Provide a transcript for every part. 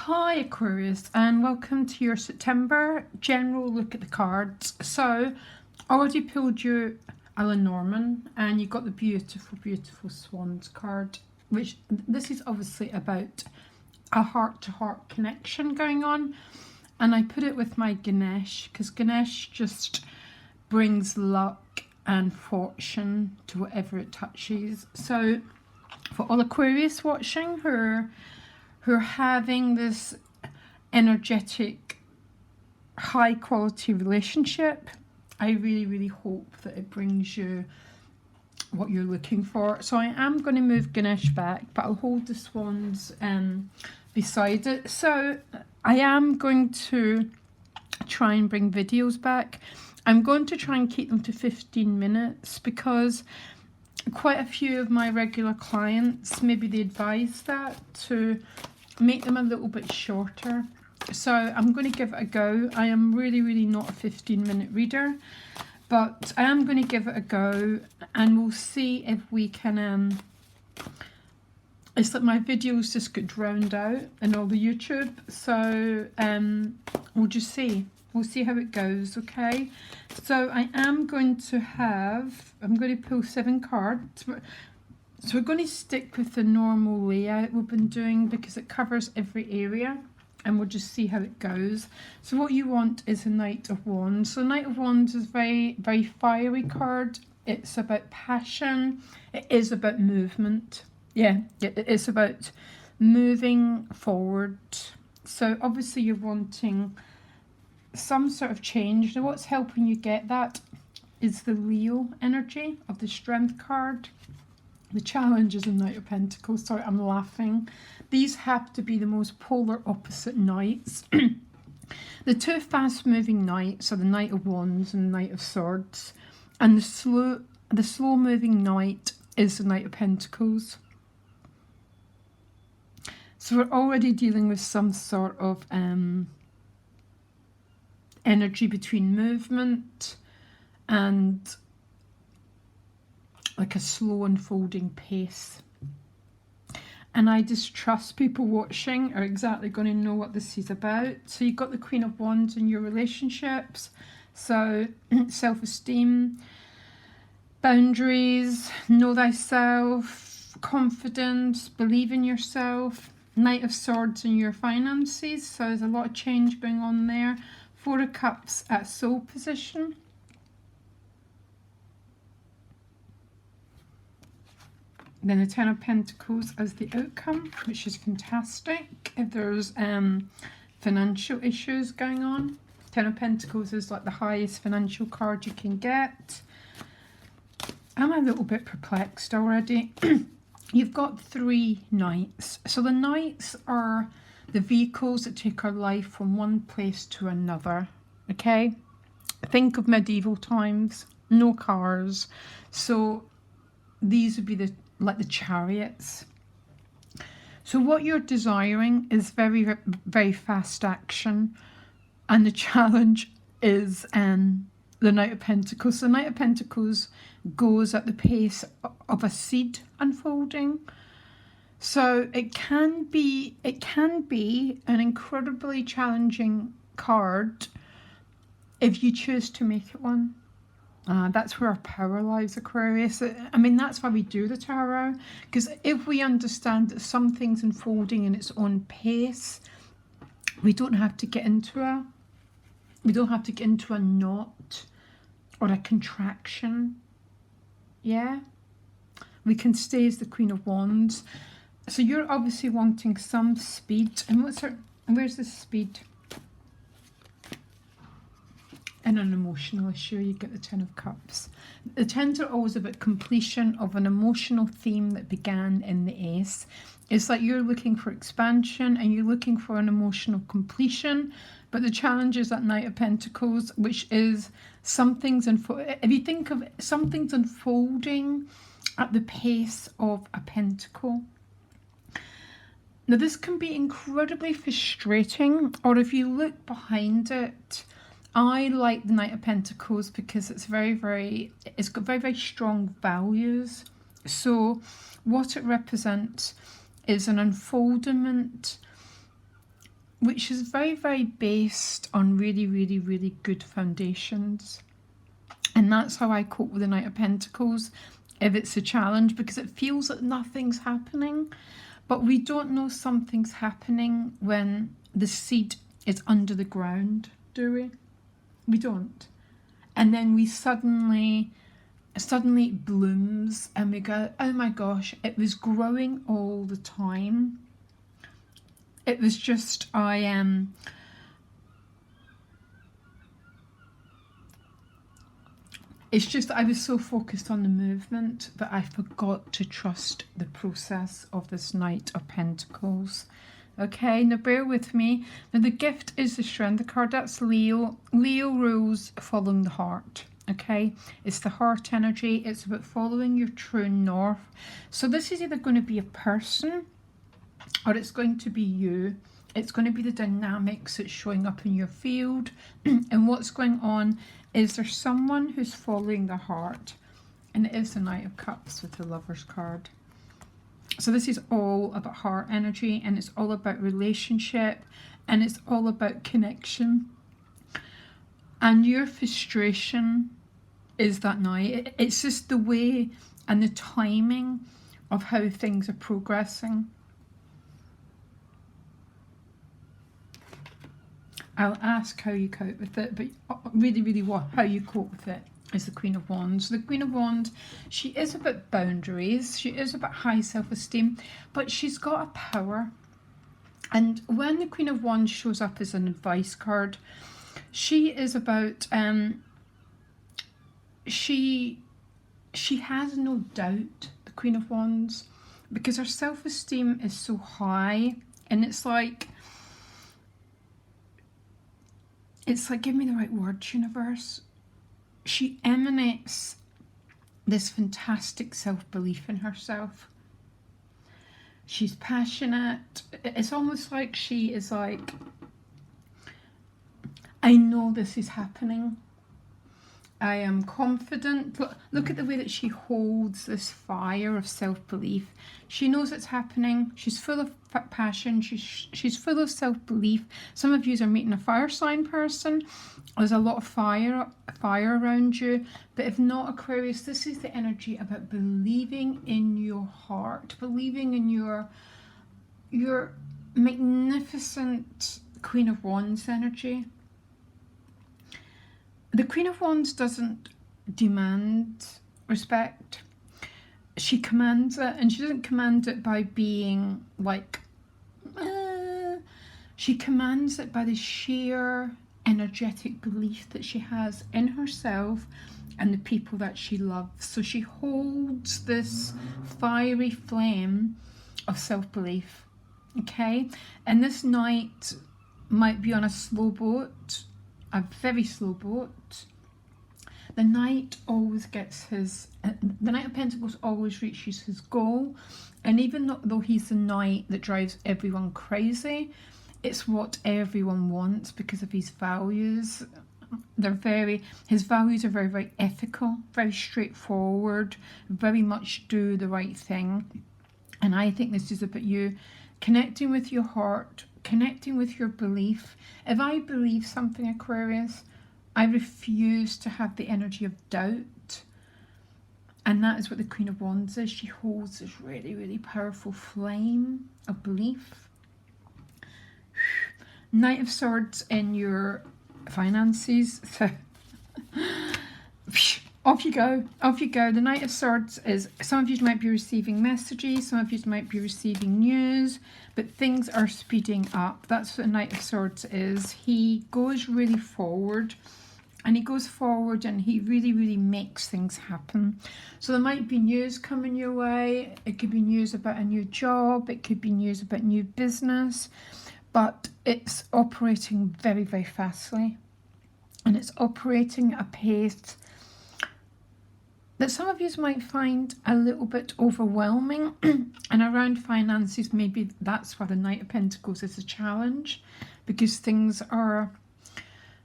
Hi Aquarius, and welcome to your September general look at the cards. So I already pulled you Alan Norman and you got the beautiful Swans card, which this is obviously about a heart-to-heart connection going on. And I put it with my Ganesh because Ganesh just brings luck and fortune to whatever it touches. So for all Aquarius watching who are having this energetic, high quality relationship, I really hope that it brings you what you're looking for. So I am going to move Ganesh back, but I'll hold the Swans beside it. So I am going to try and bring videos back. I'm going to try and keep them to 15 minutes because quite a few of my regular clients, maybe they advise that to make them a little bit shorter. So I'm going to give it a go. I am really not a 15-minute reader, but I am going to give it a go and we'll see if we can it's like my videos just get drowned out in all the YouTube, so we'll just see. We'll see how it goes, okay? So I am going to I'm going to pull 7 cards. So we're going to stick with the normal layout we've been doing because it covers every area and we'll just see how it goes. So what you want is a Knight of Wands. So Knight of Wands is very fiery card. It's about passion. It is about movement. Yeah, it is about moving forward. So obviously you're wanting some sort of change. Now what's helping you get that is the Leo energy of the Strength card. The challenge is a Knight of Pentacles. Sorry, I'm laughing. These have to be the most polar opposite knights. The two fast-moving knights are the Knight of Wands and the Knight of Swords, and the slow-moving knight is the Knight of Pentacles. So we're already dealing with some sort of energy between movement and like a slow unfolding pace. And I just trust people watching are exactly going to know what this is about. So you've got the Queen of Wands in your relationships. So self-esteem, boundaries, know thyself, confidence, believe in yourself. Knight of Swords in your finances. So there's a lot of change going on there. 4 of Cups at soul position. Then the 10 of Pentacles as the outcome, which is fantastic if there's financial issues going on. 10 of Pentacles is like the highest financial card you can get. I'm a little bit perplexed already. You've got 3 knights. So the knights are the vehicles that take our life from one place to another. Okay? Think of medieval times. No cars. So these would be like the chariots. So what you're desiring is very fast action, and the challenge is the Knight of Pentacles. The Knight of Pentacles goes at the pace of a seed unfolding. So it can be an incredibly challenging card if you choose to make it one. That's where our power lies, Aquarius. I mean, that's why we do the tarot, because if we understand that something's unfolding in its own pace, we don't have to get into a knot or a contraction. Yeah, we can stay as the Queen of Wands. So you're obviously wanting some speed, and where's the speed? And an emotional issue, you get the 10 of Cups. The 10s are always about completion of an emotional theme that began in the Ace. It's like you're looking for expansion and you're looking for an emotional completion, but the challenge is that Knight of Pentacles, which is if you think of something's unfolding at the pace of a pentacle. Now this can be incredibly frustrating, or if you look behind it, I like the Knight of Pentacles because it's got very strong values. So what it represents is an unfoldment which is very, very based on really, really, really good foundations. And that's how I cope with the Knight of Pentacles if it's a challenge, because it feels like nothing's happening. But we don't know something's happening when the seed is under the ground, do we? We don't. And then we suddenly it blooms and we go, oh my gosh, it was growing all the time. It was just, it's just that I was so focused on the movement that I forgot to trust the process of this Knight of Pentacles. Okay, now bear with me. Now the gift is the Strength card. That's Leo. Leo rules following the heart. Okay, it's the heart energy. It's about following your true north. So this is either going to be a person or it's going to be you. It's going to be the dynamics that's showing up in your field. And what's going on is there's someone who's following the heart. And it is the Knight of Cups with the Lover's card. So this is all about heart energy, and it's all about relationship, and it's all about connection. And your frustration is that now. It's just the way and the timing of how things are progressing. I'll ask how you cope with it, but really how you cope with it is the Queen of Wands. The Queen of Wands, she is about boundaries, she is about high self-esteem, but she's got a power. And when the Queen of Wands shows up as an advice card, she is about, she has no doubt, the Queen of Wands, because her self-esteem is so high, and it's like, give me the right words, universe. She emanates this fantastic self-belief in herself. She's passionate. It's almost like she is like, I know this is happening. I am confident. Look at the way that she holds this fire of self-belief. She knows it's happening. She's full of passion. She's full of self-belief. Some of you are meeting a fire sign person. There's a lot of fire around you. But if not, Aquarius, this is the energy about believing in your heart, believing in your magnificent Queen of Wands energy. The Queen of Wands doesn't demand respect. She commands it, and she doesn't command it by being like, she commands it by the sheer energetic belief that she has in herself and the people that she loves. So she holds this fiery flame of self-belief, okay? And this knight might be on a slow boat, a very slow boat. The knight always gets the Knight of Pentacles always reaches his goal, and even though he's the knight that drives everyone crazy, it's what everyone wants because of his values. His values are very, very ethical, very straightforward, very much do the right thing. And I think this is about you connecting with your heart, connecting with your belief. If I believe something, Aquarius, I refuse to have the energy of doubt. And that is what the Queen of Wands is. She holds this really, really powerful flame of belief. Knight of Swords in your finances. So off you go, off you go. The Knight of Swords is, some of you might be receiving messages, some of you might be receiving news, but things are speeding up. That's what the Knight of Swords is. He goes really forward, and he goes forward and he really, really makes things happen. So there might be news coming your way. It could be news about a new job. It could be news about new business, but it's operating very, very fastly, and it's operating at a pace that some of you might find a little bit overwhelming. And around finances, maybe that's why the Knight of Pentacles is a challenge, because things are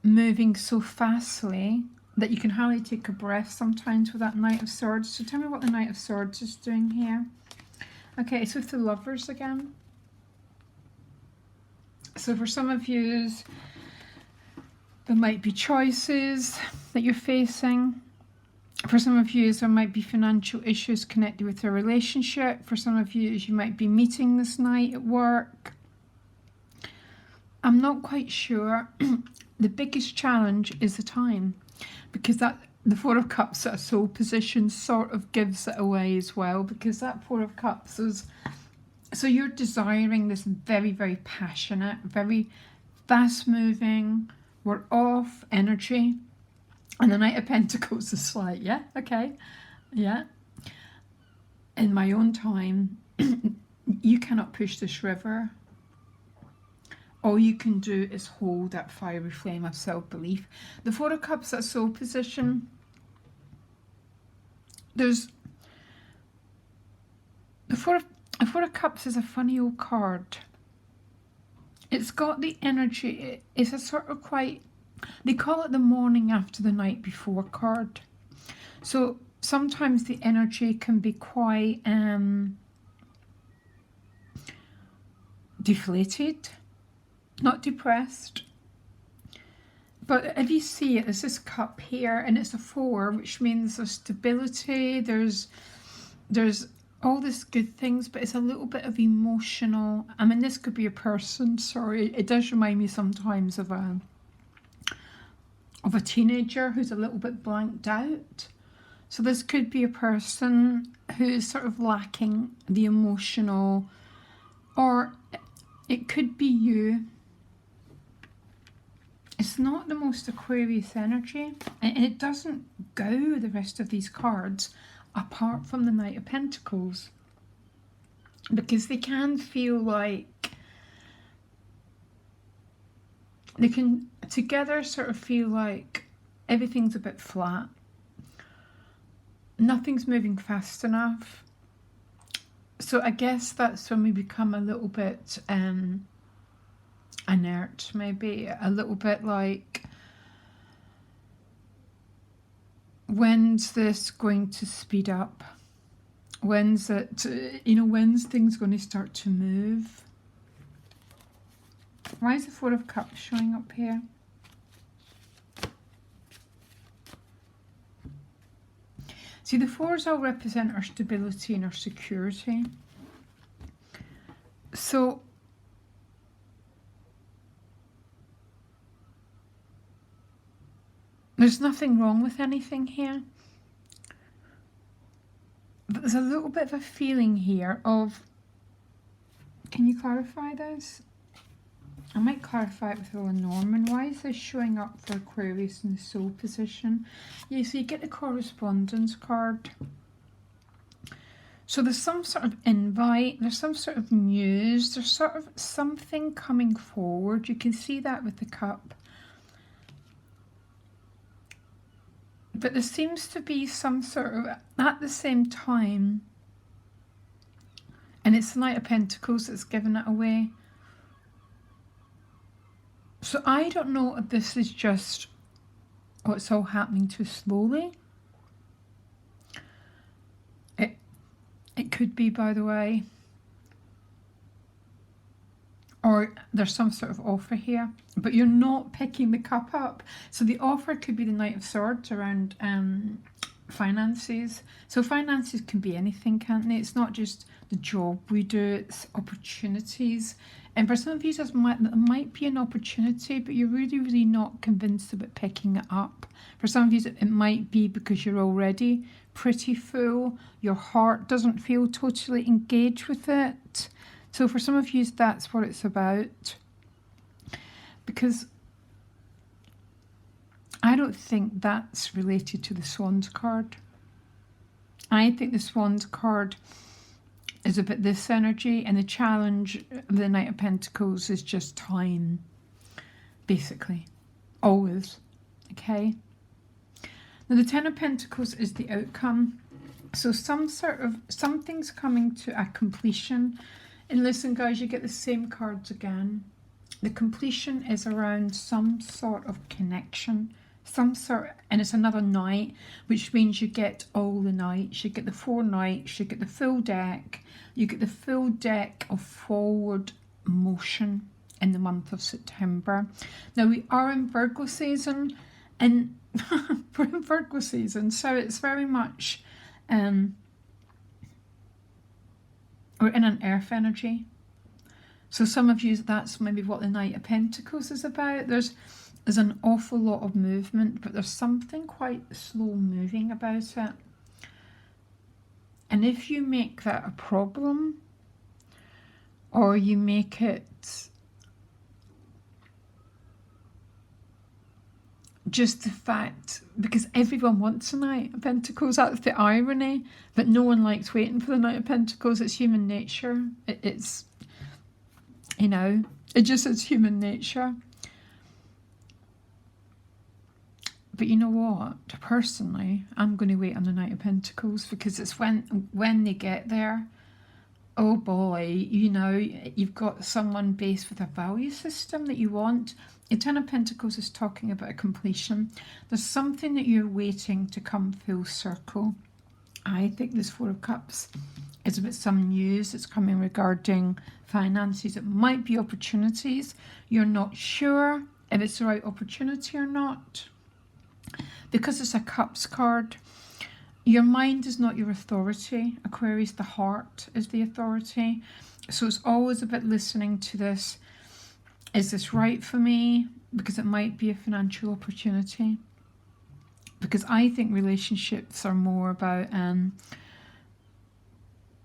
moving so fastly that you can hardly take a breath sometimes with that Knight of Swords. So tell me what the Knight of Swords is doing here. Okay, it's with the Lovers again. So for some of you, there might be choices that you're facing. For some of you, there might be financial issues connected with a relationship. For some of you, you might be meeting this night at work. I'm not quite sure. The biggest challenge is the time, because that the Four of Cups at a soul position sort of gives it away as well, because that Four of Cups is, so you're desiring this very, very passionate, very fast moving, we're off energy. And the Knight of Pentacles is like, yeah, okay, yeah. In my own time, you cannot push this river. All you can do is hold that fiery flame of self-belief. The Four of Cups at soul position, there's the Four of Cups is a funny old card. It's got the energy, it's a sort of quite, they call it the morning after the night before card. So sometimes the energy can be quite deflated, not depressed. But if you see it, there's this cup here, and it's a 4, which means there's stability, there's all this good things, but it's a little bit of emotional. I mean, this could be a person, sorry, it does remind me sometimes of a teenager who's a little bit blanked out. So this could be a person who's sort of lacking the emotional, or it could be you. It's not the most Aquarius energy, and it doesn't go the rest of these cards apart from the Knight of Pentacles, because they can feel like they can together sort of feel like everything's a bit flat, nothing's moving fast enough. So I guess that's when we become a little bit inert, maybe a little bit like, when's this going to speed up? When's it, when's things going to start to move? Why is the Four of Cups showing up here? See, the fours all represent our stability and our security. So there's nothing wrong with anything here. But there's a little bit of a feeling here of, can you clarify this? I might clarify it with Norman. Why is this showing up for Aquarius in the soul position? Yeah, so you get the correspondence card. So there's some sort of invite, there's some sort of news, there's sort of something coming forward. You can see that with the cup. But there seems to be some sort of, at the same time, and it's the Knight of Pentacles that's giving it away. So I don't know if this is just what's all happening too slowly. It could be, by the way. Or there's some sort of offer here, but you're not picking the cup up. So the offer could be the Knight of Swords around finances. So finances can be anything, can't they? It's not just the job we do, it's opportunities. And for some of you, there might be an opportunity, but you're really, really not convinced about picking it up. For some of you, it might be because you're already pretty full. Your heart doesn't feel totally engaged with it. So for some of you, that's what it's about. Because I don't think that's related to the Swans card. I think the Swans card is about this energy, and the challenge of the Knight of Pentacles is just time, basically, always, okay? Now the Ten of Pentacles is the outcome, so something's coming to a completion. And listen guys, you get the same cards again. The completion is around some sort of connection, and it's another night, which means you get all the nights. You get the 4 nights, you get the full deck, you get the full deck of forward motion. in the month of September. Now we are in Virgo season, and we're in Virgo season, so it's very much we're in an earth energy. So some of you, that's maybe what the Knight of Pentacles is about. There's an awful lot of movement, but there's something quite slow moving about it. And if you make that a problem, or you make it just the fact, because everyone wants a Knight of Pentacles, that's the irony, but no one likes waiting for the Knight of Pentacles. It's human nature. It's, you know, it just is human nature. But you know what? Personally, I'm going to wait on the Knight of Pentacles, because it's when they get there, oh boy, you know, you've got someone based with a value system that you want. The Ten of Pentacles is talking about a completion. There's something that you're waiting to come full circle. I think this Four of Cups is about some news that's coming regarding finances. It might be opportunities. You're not sure if it's the right opportunity or not. Because it's a Cups card, your mind is not your authority. Aquarius, the heart is the authority. So it's always about listening to this. Is this right for me? Because it might be a financial opportunity. Because I think relationships are more about,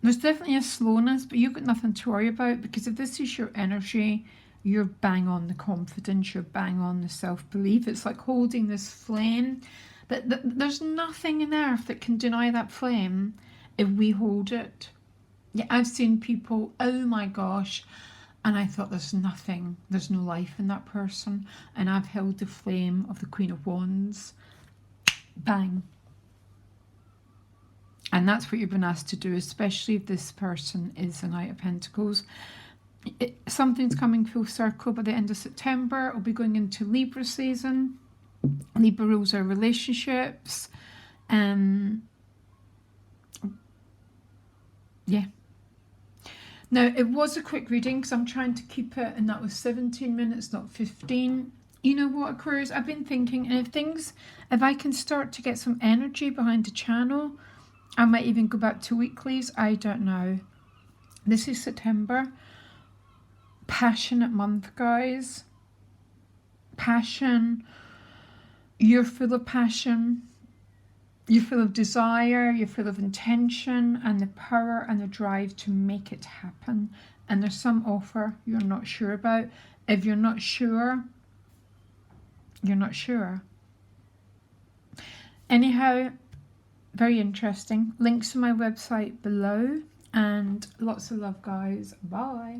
there's definitely a slowness, but you've got nothing to worry about, because if this is your energy, you're bang on the confidence, you're bang on the self-belief. It's like holding this flame. There's nothing in earth that can deny that flame if we hold it. Yeah, I've seen people, oh my gosh, and I thought there's nothing, there's no life in that person. And I've held the flame of the Queen of Wands. Bang. And that's what you've been asked to do, especially if this person is a Knight of Pentacles. Something's coming full circle by the end of September. It'll be going into Libra season. Libra rules our relationships. Yeah. Now, it was a quick reading because I'm trying to keep it, and that was 17 minutes, not 15. You know what, Aquarius? I've been thinking, and if I can start to get some energy behind the channel, I might even go back to weeklies. I don't know. This is September. Passionate month, guys. Passion. You're full of passion. You're full of desire. You're full of intention and the power and the drive to make it happen. And there's some offer you're not sure about. If you're not sure, you're not sure. Anyhow, very interesting. Links to my website below. And lots of love, guys. Bye.